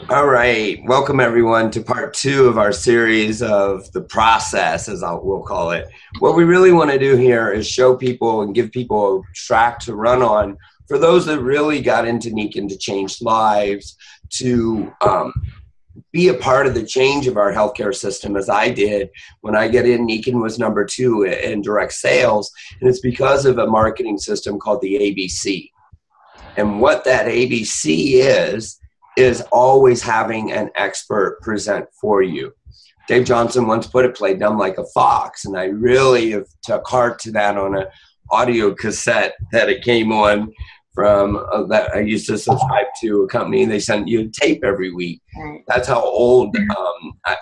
All right. Welcome, everyone, to part two of our series of the process, we'll call it. What we really want to do here is show people and give people a track to run on for those that really got into Nikken to change lives, to be a part of the change of our healthcare system, as I did when I get in. Nikken was number two in direct sales, and it's because of a marketing system called the ABC. And what that ABC is always having an expert present for you. Dave Johnson once put it, play dumb like a fox. And I really have took heart to that on an audio cassette that it came on from that I used to subscribe to a company, and they sent you a tape every week. That's how old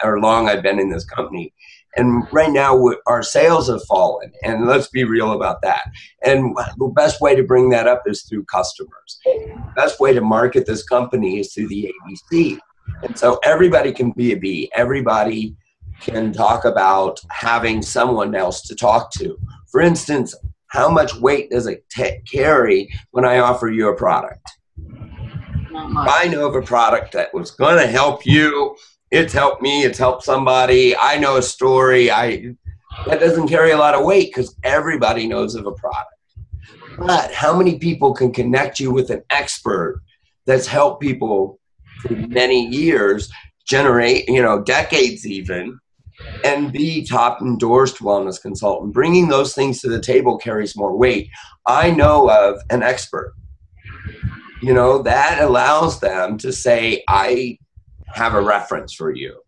or long I've been in this company. And right now, our sales have fallen, and let's be real about that. And the best way to bring that up is through customers. The best way to market this company is through the ABC. And so everybody can be a B. Everybody can talk about having someone else to talk to. For instance, how much weight does it carry when I offer you a product? If I know of a product that was going to help you, it's helped me, it's helped somebody, I know a story, that doesn't carry a lot of weight because everybody knows of a product. But how many people can connect you with an expert that's helped people for many years, generate, decades even, and be top endorsed wellness consultant? Bringing those things to the table carries more weight. I know of an expert, that allows them to say, I have a reference for you.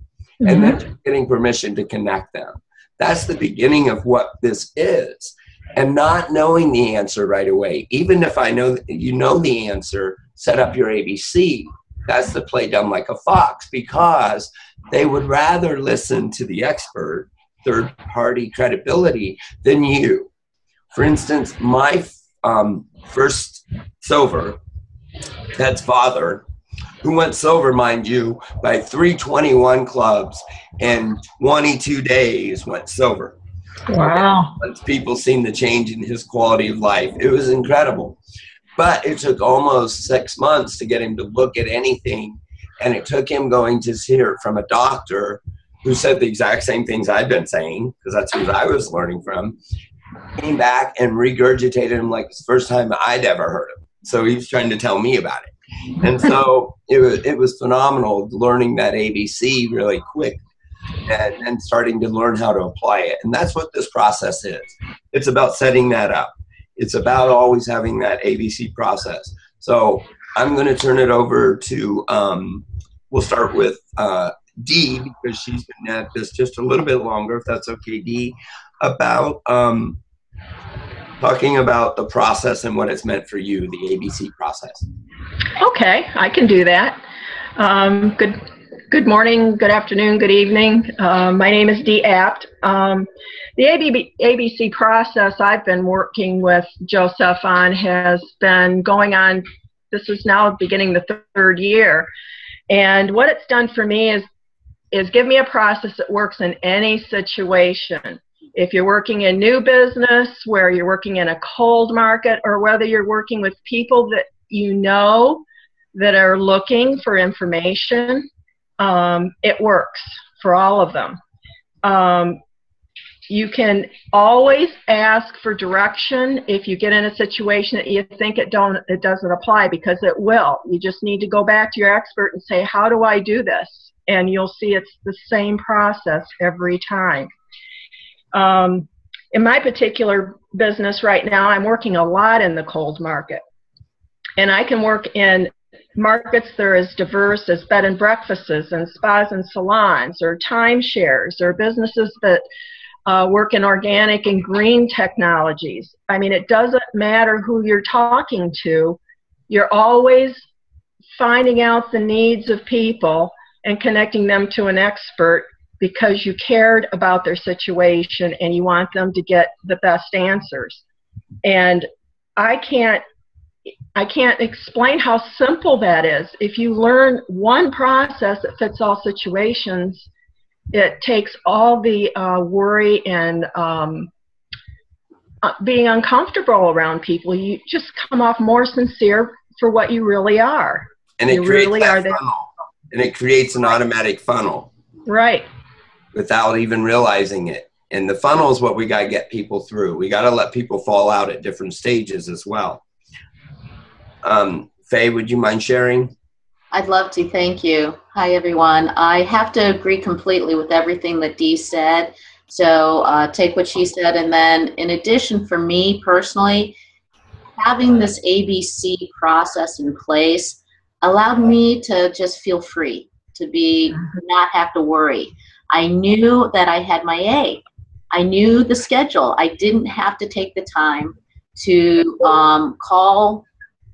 Mm-hmm. And then getting permission to connect them. That's the beginning of what this is. And not knowing the answer right away, even if I know you know the answer, set up your ABC. That's the play dumb like a fox, because they would rather listen to the expert, third-party credibility, than you. For instance, my first silver, Ted's father, who went silver, mind you, by 321 clubs and 22 days went silver. Wow. Once people seen the change in his quality of life, it was incredible. But it took almost 6 months to get him to look at anything. And it took him going to hear it from a doctor who said the exact same things I'd been saying, because that's who I was learning from. Came back and regurgitated him like it's the first time I'd ever heard him. So he was trying to tell me about it. And so it was phenomenal learning that ABC really quick and then starting to learn how to apply it. And that's what this process is. It's about setting that up. It's about always having that ABC process. So I'm going to turn it over to, we'll start with Dee, because she's been at this just a little bit longer, if that's okay, Dee, about talking about the process and what it's meant for you, the ABC process. Okay, I can do that. Good morning, good afternoon, good evening. My name is Dee Apt. The ABC process I've been working with Joseph on has been going on, this is now beginning the third year. And what it's done for me is give me a process that works in any situation. If you're working in new business, where you're working in a cold market, or whether you're working with people that you know that are looking for information, it works for all of them. You can always ask for direction if you get in a situation that you think it doesn't apply, because it will. You just need to go back to your expert and say, how do I do this? And you'll see it's the same process every time. In my particular business right now, I'm working a lot in the cold market. And I can work in markets that are as diverse as bed and breakfasts and spas and salons, or timeshares, or businesses that work in organic and green technologies. I mean, it doesn't matter who you're talking to. You're always finding out the needs of people and connecting them to an expert, because you cared about their situation and you want them to get the best answers. And I can't explain how simple that is. If you learn one process that fits all situations, it takes all the worry and being uncomfortable around people. You just come off more sincere for what you really are. And it you creates really that are there. funnel. And it creates an automatic funnel. Right. Without even realizing it. And the funnel is what we got to get people through. We got to let people fall out at different stages as well. Faye, would you mind sharing? I'd love to. Thank you. Hi, everyone. I have to agree completely with everything that Dee said. So take what she said. And then in addition, for me personally, having this ABC process in place allowed me to just feel free, to be not have to worry. I knew that I had my A. I knew the schedule. I didn't have to take the time to call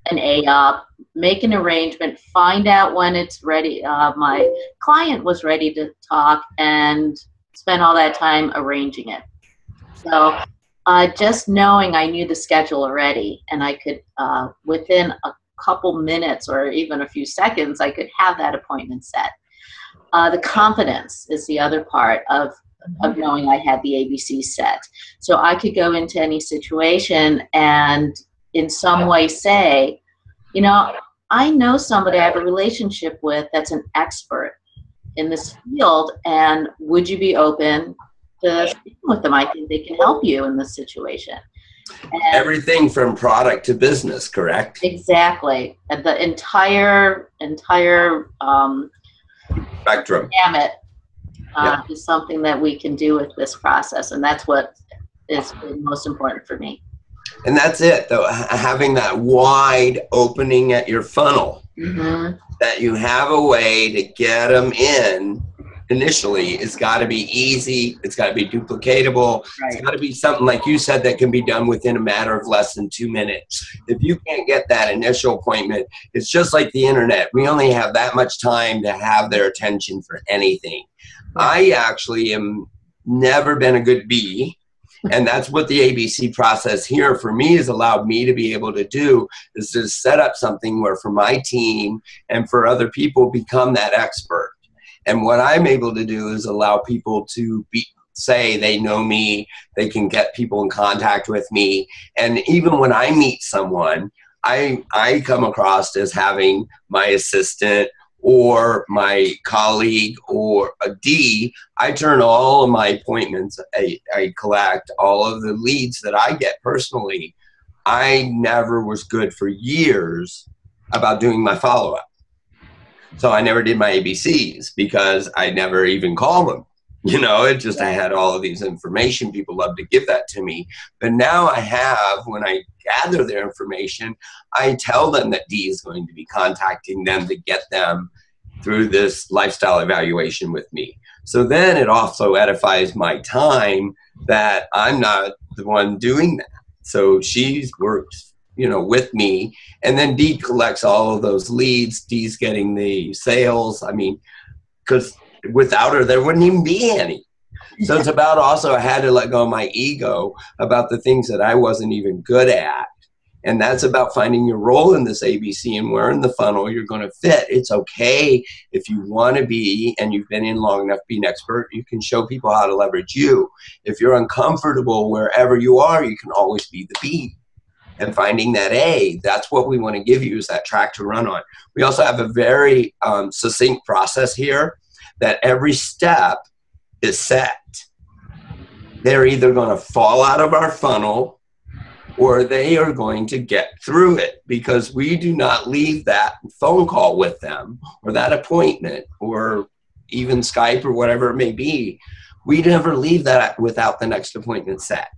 an A up, make an arrangement, find out when it's ready. My client was ready to talk and spend all that time arranging it. So just knowing I knew the schedule already, and I could, within a couple minutes or even a few seconds, I could have that appointment set. The confidence is the other part of knowing I had the ABC set. So I could go into any situation and in some way say, you know, I know somebody I have a relationship with that's an expert in this field, and would you be open to speaking with them? I think they can help you in this situation. And everything from product to business, correct? Exactly. And the entire spectrum gamut is something that we can do with this process, and that's what is most important for me. And that's it, though, having that wide opening at your funnel, that you have a way to get them in initially. It's got to be easy. It's got to be duplicatable. Right. It's got to be something, like you said, that can be done within a matter of less than 2 minutes. If you can't get that initial appointment, it's just like the internet. We only have that much time to have their attention for anything. I actually am never been a good B. And that's what the ABC process here for me has allowed me to be able to do, is to set up something where for my team and for other people become that expert. And what I'm able to do is allow people to say they know me, they can get people in contact with me. And even when I meet someone, I come across as having my assistant or my colleague or a D. I turn all of my appointments, I collect all of the leads that I get personally. I never was good for years about doing my follow-up. So I never did my ABCs because I never even called them. You know, it just, I had all of these information. People love to give that to me. But now I have, when I gather their information, I tell them that D is going to be contacting them to get them through this lifestyle evaluation with me. So then it also edifies my time that I'm not the one doing that. So she's worked, you know, with me, and then D collects all of those leads. D's getting the sales. I mean, because without her, there wouldn't even be any. So it's about also, I had to let go of my ego about the things that I wasn't even good at. And that's about finding your role in this ABC and where in the funnel you're going to fit. It's okay if you want to be, and you've been in long enough to be an expert, you can show people how to leverage you. If you're uncomfortable wherever you are, you can always be the B. And finding that A, that's what we want to give you, is that track to run on. We also have a very succinct process here that every step is set. They're either going to fall out of our funnel or they are going to get through it, because we do not leave that phone call with them or that appointment or even Skype or whatever it may be. We never leave that without the next appointment set.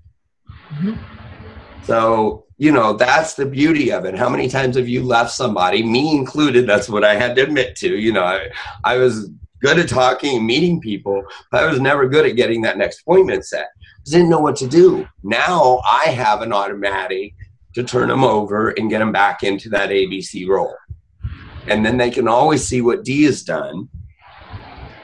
So, you know, that's the beauty of it. How many times have you left somebody, me included? That's what I had to admit to. You know, I was good at talking and meeting people, but I was never good at getting that next appointment set. Didn't know what to do. Now I have an automatic to turn them over and get them back into that ABC role. And then they can always see what D has done.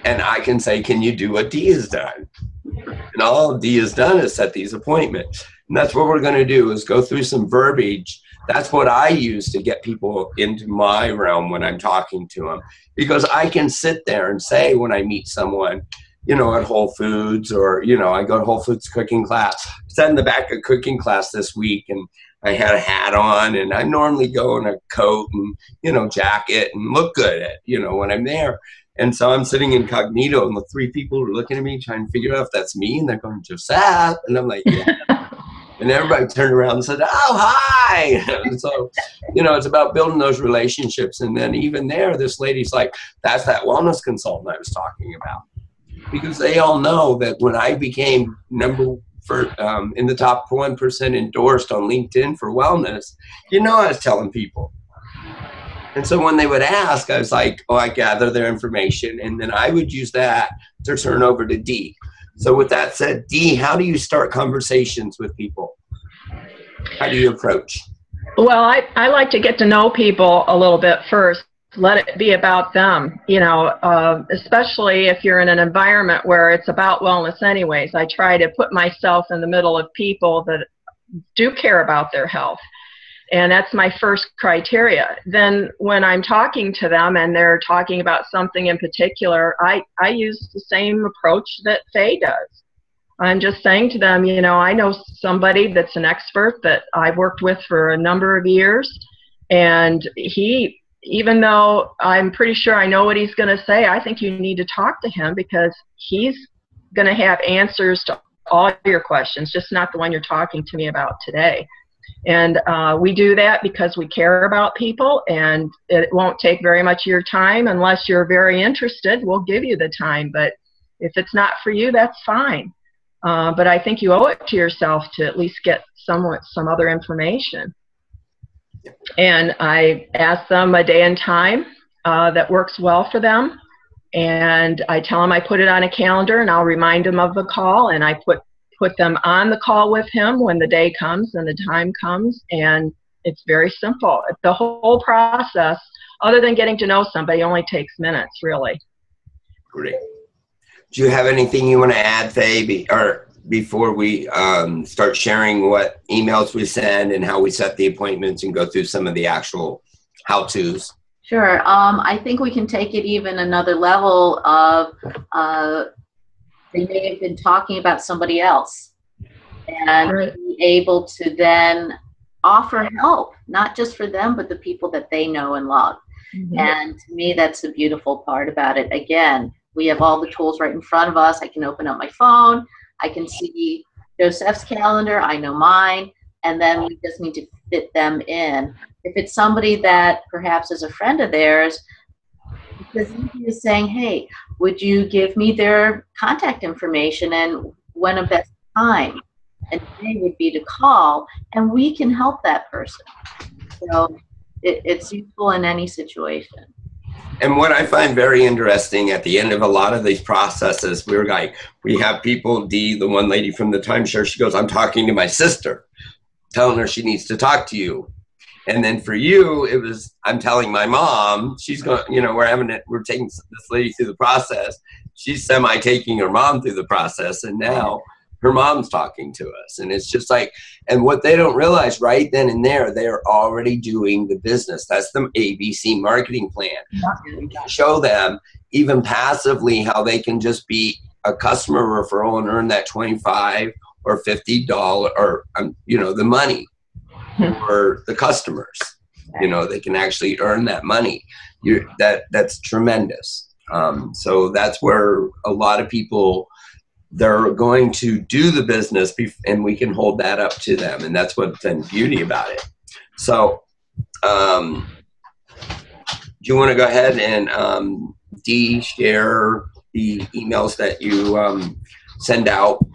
And I can say, can you do what D has done? And all D has done is set these appointments. And that's what we're going to do, is go through some verbiage. That's what I use to get people into my realm when I'm talking to them. Because I can sit there and say, when I meet someone, you know, at Whole Foods, or, you know, I go to Whole Foods cooking class, sat in the back of cooking class this week, and I had a hat on, and I normally go in a coat and, jacket and look good when I'm there. And so I'm sitting incognito, and the three people are looking at me trying to figure out if that's me, and they're going, Joseph. And I'm like, yeah. And everybody turned around and said, oh, hi. And so, it's about building those relationships. And then even there, this lady's like, that's that wellness consultant I was talking about. Because they all know that when I became in the top 1% endorsed on LinkedIn for wellness, I was telling people. And so when they would ask, I was like, I gather their information, and then I would use that to turn over to Dee. So with that said, Dee, how do you start conversations with people? How do you approach? Well, I like to get to know people a little bit first. Let it be about them, especially if you're in an environment where it's about wellness anyways. I try to put myself in the middle of people that do care about their health. And that's my first criteria. Then when I'm talking to them and they're talking about something in particular, I use the same approach that Faye does. I'm just saying to them, I know somebody that's an expert that I've worked with for a number of years, and even though I'm pretty sure I know what he's going to say, I think you need to talk to him because he's going to have answers to all your questions, just not the one you're talking to me about today. And we do that because we care about people, and it won't take very much of your time unless you're very interested. We'll give you the time, but if it's not for you, that's fine. But I think you owe it to yourself to at least get some other information. And I ask them a day and time that works well for them, and I tell them I put it on a calendar, and I'll remind them of the call, and I put them on the call with him when the day comes and the time comes, and it's very simple. The whole process, other than getting to know somebody, only takes minutes, really. Great. Do you have anything you want to add, Faye, before we start sharing what emails we send and how we set the appointments and go through some of the actual how-tos? Sure. I think we can take it even another level of they may have been talking about somebody else and Right. be able to then offer help, not just for them, but the people that they know and love. Mm-hmm. And to me, that's the beautiful part about it. Again, we have all the tools right in front of us. I can open up my phone. I can see Joseph's calendar. I know mine. And then we just need to fit them in. If it's somebody that perhaps is a friend of theirs, it's as easy as saying, hey, would you give me their contact information and when a best time? And they would be to call, and we can help that person. So it's useful in any situation. And what I find very interesting at the end of a lot of these processes, we have people, Dee, the one lady from the timeshare, she goes, I'm talking to my sister, telling her she needs to talk to you. And then for you, it was, I'm telling my mom, she's going, we're taking this lady through the process. She's semi-taking her mom through the process. And now her mom's talking to us. And it's just like, and what they don't realize right then and there, they are already doing the business. That's the ABC marketing plan. You can show them even passively how they can just be a customer referral and earn that $25 or $50 or, the money for the customers. They can actually earn that money. That's tremendous. So that's where a lot of people, they're going to do the business and we can hold that up to them. And that's what's the beauty about it. So do you want to go ahead and Dee, share the emails that you send out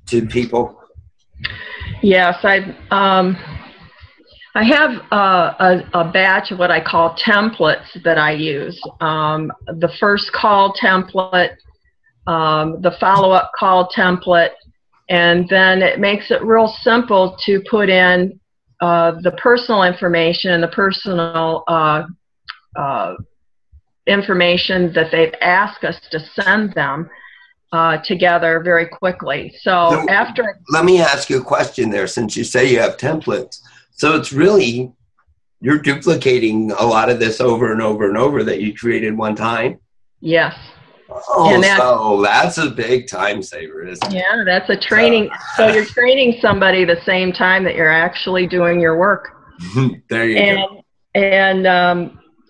to people? Yes, I have a batch of what I call templates that I use. The first call template, the follow-up call template, and then it makes it real simple to put in the personal information and the personal information that they've asked us to send them together very quickly. So after... Let me ask you a question there, since you say you have templates. So it's really, you're duplicating a lot of this over and over and over that you created one time? Yes. Oh, And so that's a big time saver, isn't it? Yeah, that's a training. So you're training somebody the same time that you're actually doing your work. There you go. And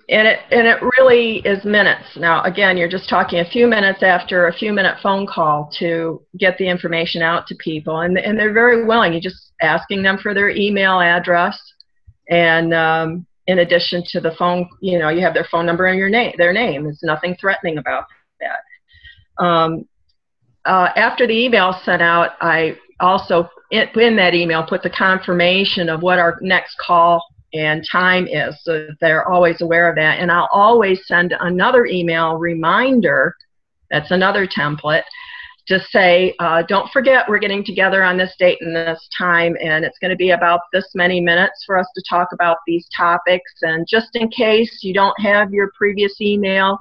it really is minutes. Now, again, you're just talking a few minutes after a few-minute phone call to get the information out to people, and they're very willing. You're just asking them for their email address, and in addition to the phone, you have their phone number and their name. There's nothing threatening about that. After the email sent out, I also in that email put the confirmation of what our next call and time is, so that they're always aware of that. And I'll always send another email reminder, that's another template, to say, don't forget we're getting together on this date and this time, and it's going to be about this many minutes for us to talk about these topics. And just in case you don't have your previous email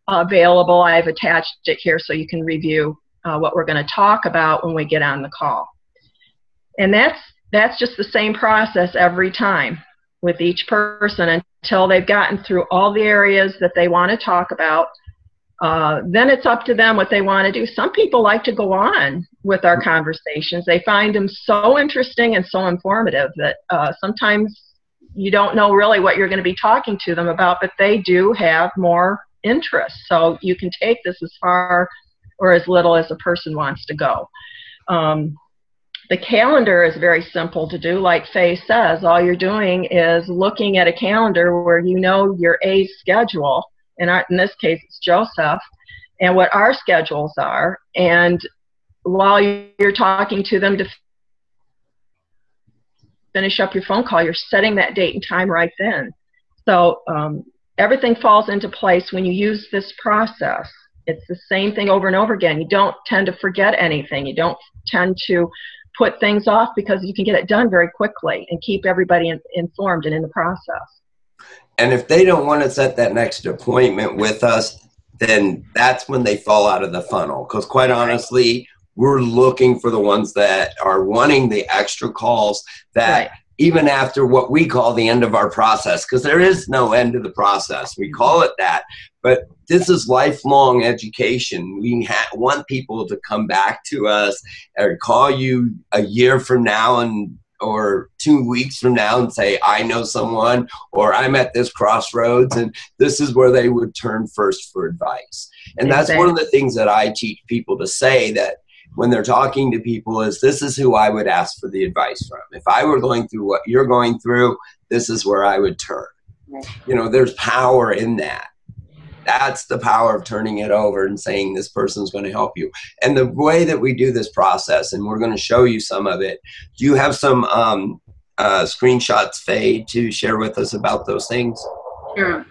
available, I've attached it here so you can review what we're going to talk about when we get on the call. And that's just the same process every time with each person until they've gotten through all the areas that they want to talk about. Then it's up to them what they want to do. Some people like to go on with our conversations. They find them so interesting and so informative that sometimes you don't know really what you're going to be talking to them about, but they do have more interest. So you can take this as far or as little as a person wants to go. The calendar is very simple to do. Like Faye says, all you're doing is looking at a calendar where you know your A's schedule. In this case, it's Joseph, and what our schedules are. And while you're talking to them to finish up your phone call, you're setting that date and time right then. So everything falls into place when you use this process. It's the same thing over and over again. You don't tend to forget anything. You don't tend to put things off because you can get it done very quickly and keep everybody informed and in the process. And if they don't want to set that next appointment with us, then that's when they fall out of the funnel. Because quite honestly, we're looking for the ones that are wanting the extra calls that even after what we call the end of our process, because there is no end to the process. We call it that. But this is lifelong education. We want people to come back to us or call you a year from now or 2 weeks from now and say, I know someone, or I'm at this crossroads, and this is where they would turn first for advice. And that's one of the things that I teach people to say, that when they're talking to people, is this is who I would ask for the advice from. If I were going through what you're going through, this is where I would turn. There's power in that. That's the power of turning it over and saying this person's going to help you. And the way that we do this process, and we're going to show you some of it. Do you have some screenshots, Faye, to share with us about those things? Sure.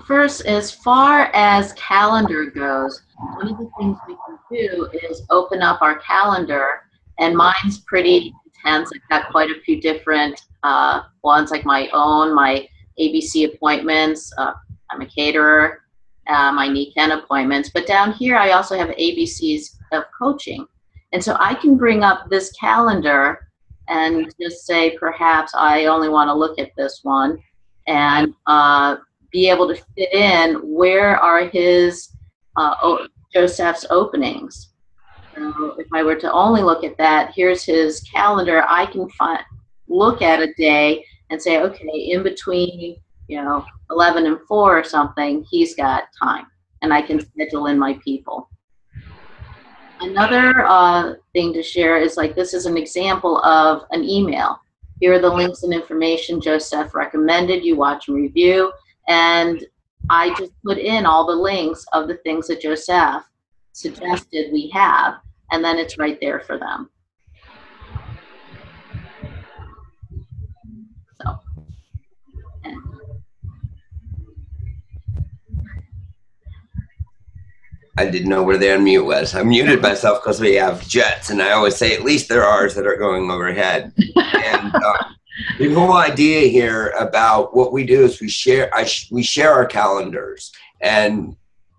First, as far as calendar goes, one of the things we can do is open up our calendar, and mine's pretty intense. I've got quite a few different ones, like my own, my ABC appointments. I'm a caterer. My NECAN appointments, but down here I also have ABCs of coaching. And so I can bring up this calendar and just say, perhaps I only want to look at this one, and be able to fit in where are his Joseph's openings. So if I were to only look at that, here's his calendar. I can look at a day and say, okay, in between 11 and 4 or something, he's got time, and I can schedule in my people. Another thing to share is, like, this is an example of an email. Here are the links and information Joseph recommended you watch and review, and I just put in all the links of the things that Joseph suggested we have, and then it's right there for them. So. I didn't know where the unmute was. I muted myself because we have jets, and I always say at least there are ours that are going overhead. And the whole idea here about what we do is we share our calendars, and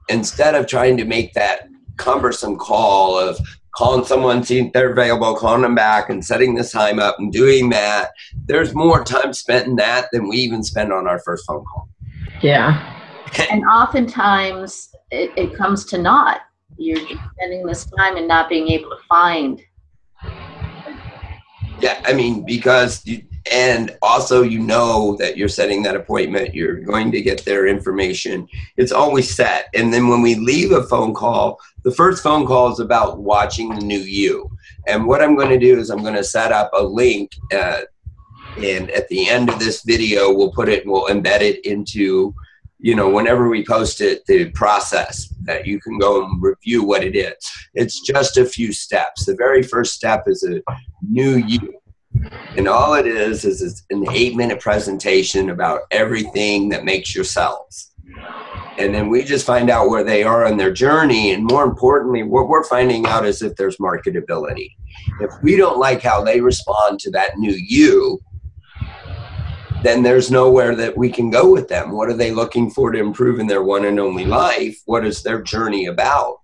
instead of trying to make that cumbersome call of calling someone, seeing if they're available, calling them back, and setting this time up and doing that, there's more time spent in that than we even spend on our first phone call. Yeah. And oftentimes it comes to naught. You're just spending this time and not being able to find. Yeah, I mean, because and also you know that you're setting that appointment, you're going to get their information. It's always set. And then when we leave a phone call, the first phone call is about watching the new you. And what I'm going to do is I'm going to set up a link, and at the end of this video, we'll embed it into, whenever we post it, the process that you can go and review what it is. It's just a few steps. The very first step is a new you. And all it is it's an 8-minute presentation about everything that makes your cells. And then we just find out where they are on their journey. And more importantly, what we're finding out is if there's marketability. If we don't like how they respond to that new you, then there's nowhere that we can go with them. What are they looking for to improve in their one and only life? What is their journey about?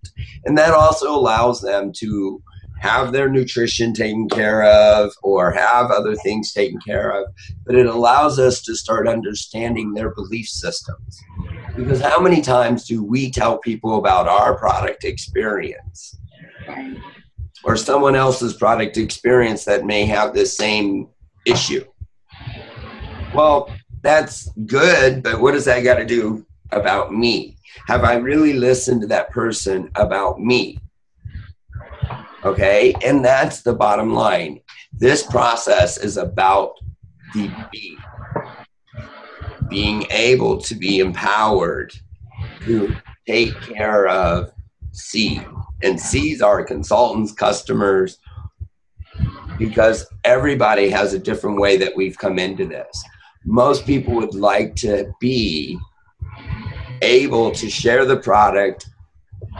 And that also allows them to have their nutrition taken care of or have other things taken care of. But it allows us to start understanding their belief systems. Because how many times do we tell people about our product experience or someone else's product experience that may have the same issue? Well, that's good, but what does that got to do about me? Have I really listened to that person about me? Okay, and that's the bottom line. This process is about the B. Being able to be empowered to take care of C. And C's are consultants, customers, because everybody has a different way that we've come into this. Most people would like to be able to share the product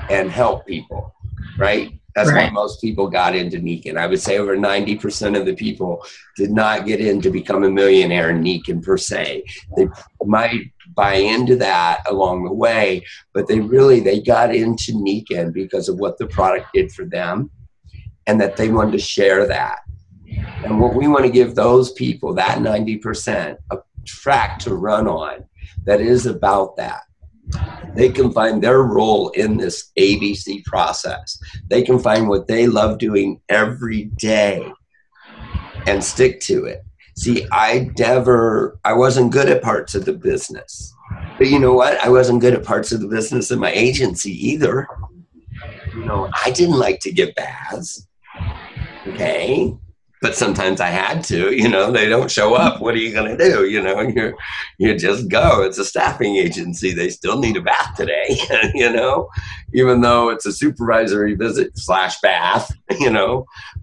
and help people, right? That's why most people got into Nikken. I would say over 90% of the people did not get in to become a millionaire in Nikken per se. They might buy into that along the way, but they got into Nikken because of what the product did for them and that they wanted to share that. And what we want to give those people, that 90%, a track to run on that is about that. They can find their role in this ABC process. They can find what they love doing every day and stick to it. See, I wasn't good at parts of the business. But you know what? I wasn't good at parts of the business in my agency either. I didn't like to give baths. Okay? But sometimes I had to, they don't show up. What are you going to do? You just go. It's a staffing agency. They still need a bath today, even though it's a supervisory visit / bath,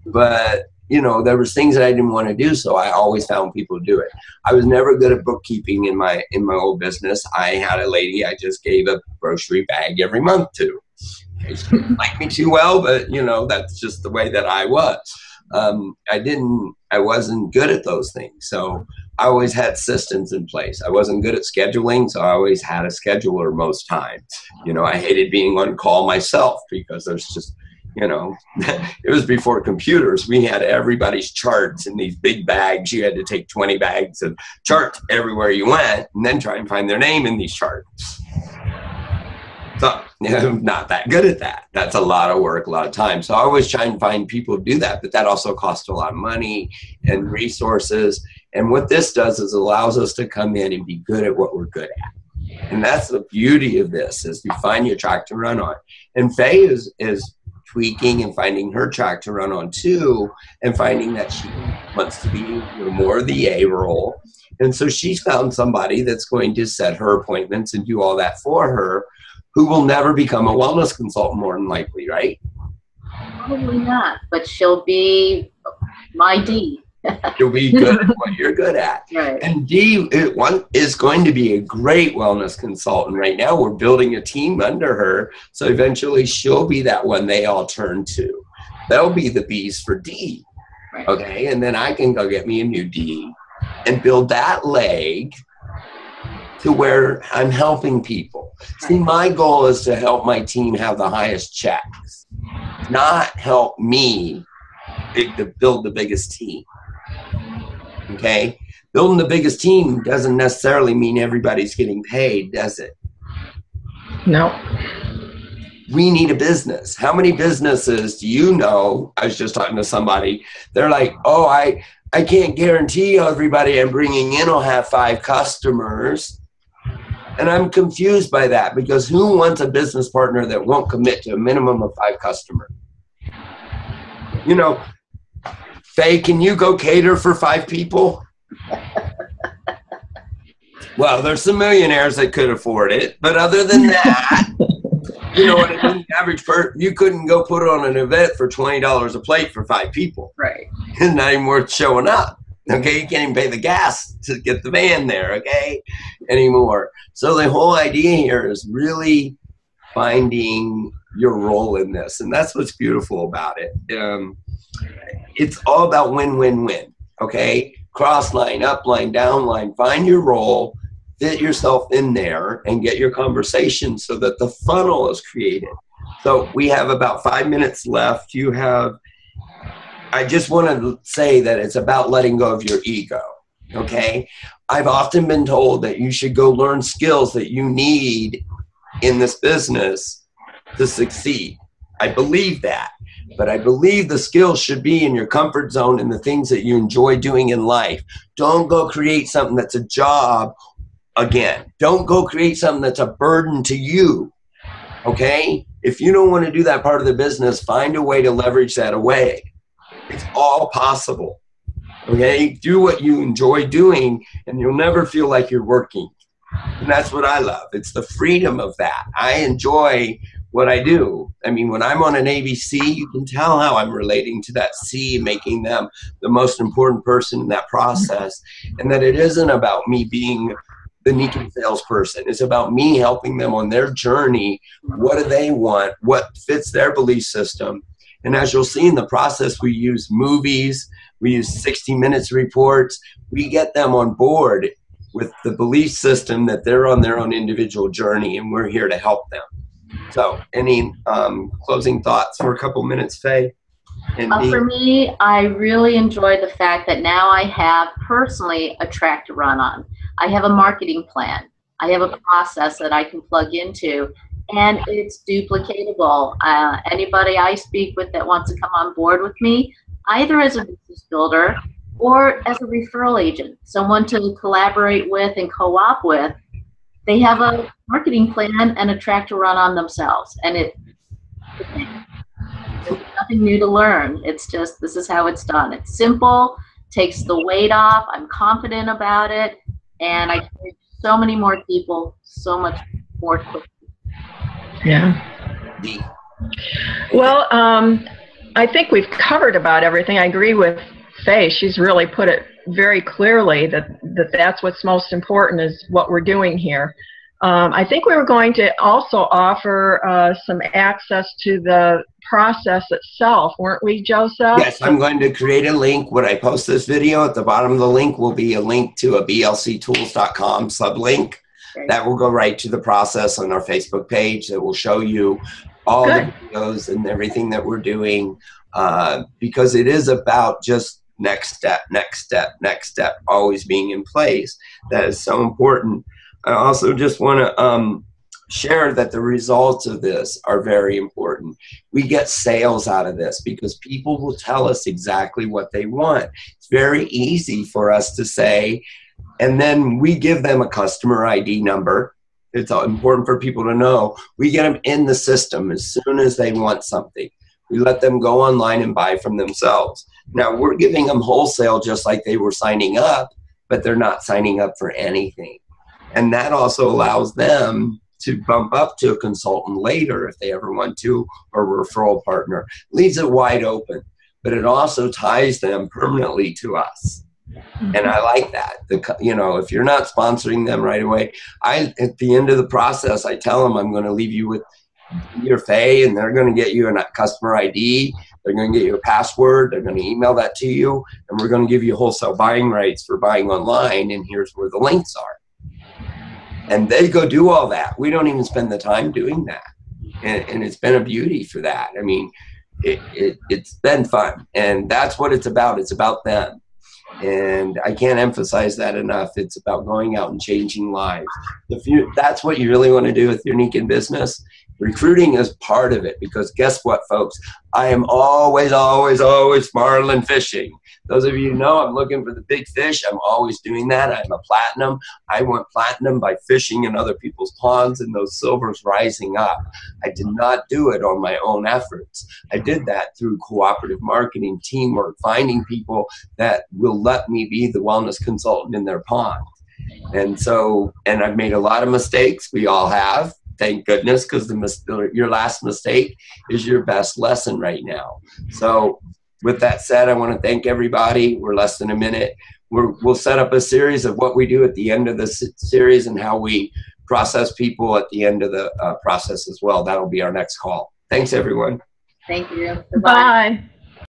but, there was things that I didn't want to do. So I always found people to do it. I was never good at bookkeeping in my old business. I had a lady I just gave a grocery bag every month to. She didn't like me too well, but, that's just the way that I was. I wasn't good at those things. So I always had systems in place. I wasn't good at scheduling. So I always had a scheduler most times. I hated being on call myself because there's just, it was before computers. We had everybody's charts in these big bags. You had to take 20 bags of charts everywhere you went and then try and find their name in these charts. So I'm not that good at that. That's a lot of work, a lot of time. So I always try and find people to do that, but that also costs a lot of money and resources. And what this does is allows us to come in and be good at what we're good at. And that's the beauty of this, is you find your track to run on. And Faye is tweaking and finding her track to run on too, and finding that she wants to be more the A role. And so she's found somebody that's going to set her appointments and do all that for her, who will never become a wellness consultant more than likely, right? Probably not, but she'll be my D. She'll be good at what you're good at. Right. And D is going to be a great wellness consultant. Right now, we're building a team under her, so eventually she'll be that one they all turn to. They'll be the B's for D. Right. Okay, and then I can go get me a new D and build that leg to where I'm helping people. See, my goal is to help my team have the highest checks, not help me build the biggest team. Okay? Building the biggest team doesn't necessarily mean everybody's getting paid, does it? No. We need a business. How many businesses do you know? I was just talking to somebody. They're like, oh, I can't guarantee everybody I'm bringing in will have 5 customers. And I'm confused by that, because who wants a business partner that won't commit to a minimum of 5 customers? You know, Faye, can you go cater for 5 people? Well, there's some millionaires that could afford it, but other than that, you know what I mean? Average you couldn't go put on an event for $20 a plate for 5 people. Right. It's not even worth showing up. Okay, you can't even pay the gas to get the van there, okay, anymore. So the whole idea here is really finding your role in this, and that's what's beautiful about it. It's all about win-win-win, okay? Cross line, up line, down line, find your role, fit yourself in there, and get your conversation so that the funnel is created. So we have about 5 minutes left. I just want to say that it's about letting go of your ego, okay? I've often been told that you should go learn skills that you need in this business to succeed. I believe that, but I believe the skills should be in your comfort zone and the things that you enjoy doing in life. Don't go create something that's a job again. Don't go create something that's a burden to you, okay? If you don't want to do that part of the business, find a way to leverage that away. It's all possible, okay? Do what you enjoy doing, and you'll never feel like you're working. And that's what I love. It's the freedom of that. I enjoy what I do. I mean, when I'm on an ABC, you can tell how I'm relating to that C, making them the most important person in that process, and that it isn't about me being the Nikon salesperson. It's about me helping them on their journey. What do they want? What fits their belief system? And as you'll see in the process, we use movies, we use 60 Minutes reports. We get them on board with the belief system that they're on their own individual journey, and we're here to help them. So any closing thoughts for a couple minutes, Faye? For me, I really enjoy the fact that now I have personally a track to run on. I have a marketing plan. I have a process that I can plug into, and it's duplicatable. Anybody I speak with that wants to come on board with me, either as a business builder or as a referral agent, someone to collaborate with and co-op with, they have a marketing plan and a track to run on themselves. And there's nothing new to learn. It's just, this is how it's done. It's simple, takes the weight off. I'm confident about it. And I can reach so many more people so much more quickly. Yeah. Well, I think we've covered about everything. I agree with Faye. She's really put it very clearly that's what's most important is what we're doing here. I think we were going to also offer some access to the process itself, weren't we, Joseph? Yes, I'm going to create a link. When I post this video, at the bottom of the link will be a link to a blctools.com sublink. That will go right to the process on our Facebook page. That will show you all the videos and everything that we're doing, because it is about just next step, next step, next step, always being in place. That is so important. I also just want to share that the results of this are very important. We get sales out of this because people will tell us exactly what they want. It's very easy for us to say, and then we give them a customer ID number. It's important for people to know. We get them in the system as soon as they want something. We let them go online and buy from themselves. Now, we're giving them wholesale just like they were signing up, but they're not signing up for anything. And that also allows them to bump up to a consultant later if they ever want to, or a referral partner. Leaves it wide open, but it also ties them permanently to us. And I like that. If you're not sponsoring them right away, at the end of the process, I tell them I'm going to leave you with your Faye, and they're going to get you a customer ID. They're going to get you a password. They're going to email that to you, and we're going to give you wholesale buying rights for buying online, and here's where the links are. And they go do all that. We don't even spend the time doing that. And it's been a beauty for that. I mean, it's been fun. And that's what it's about. It's about them. And I can't emphasize that enough. It's about going out and changing lives. That's what you really want to do with Unique in Business. Recruiting is part of it, because guess what, folks? I am always, always, always marlin fishing. Those of you who know I'm looking for the big fish. I'm always doing that. I'm a platinum. I went platinum by fishing in other people's ponds and those silvers rising up. I did not do it on my own efforts. I did that through cooperative marketing, teamwork, finding people that will let me be the wellness consultant in their pond. And I've made a lot of mistakes. We all have. Thank goodness, because your last mistake is your best lesson right now. So with that said, I want to thank everybody. We're less than a minute. We'll set up a series of what we do at the end of the series and how we process people at the end of the process as well. That'll be our next call. Thanks, everyone. Thank you. Bye.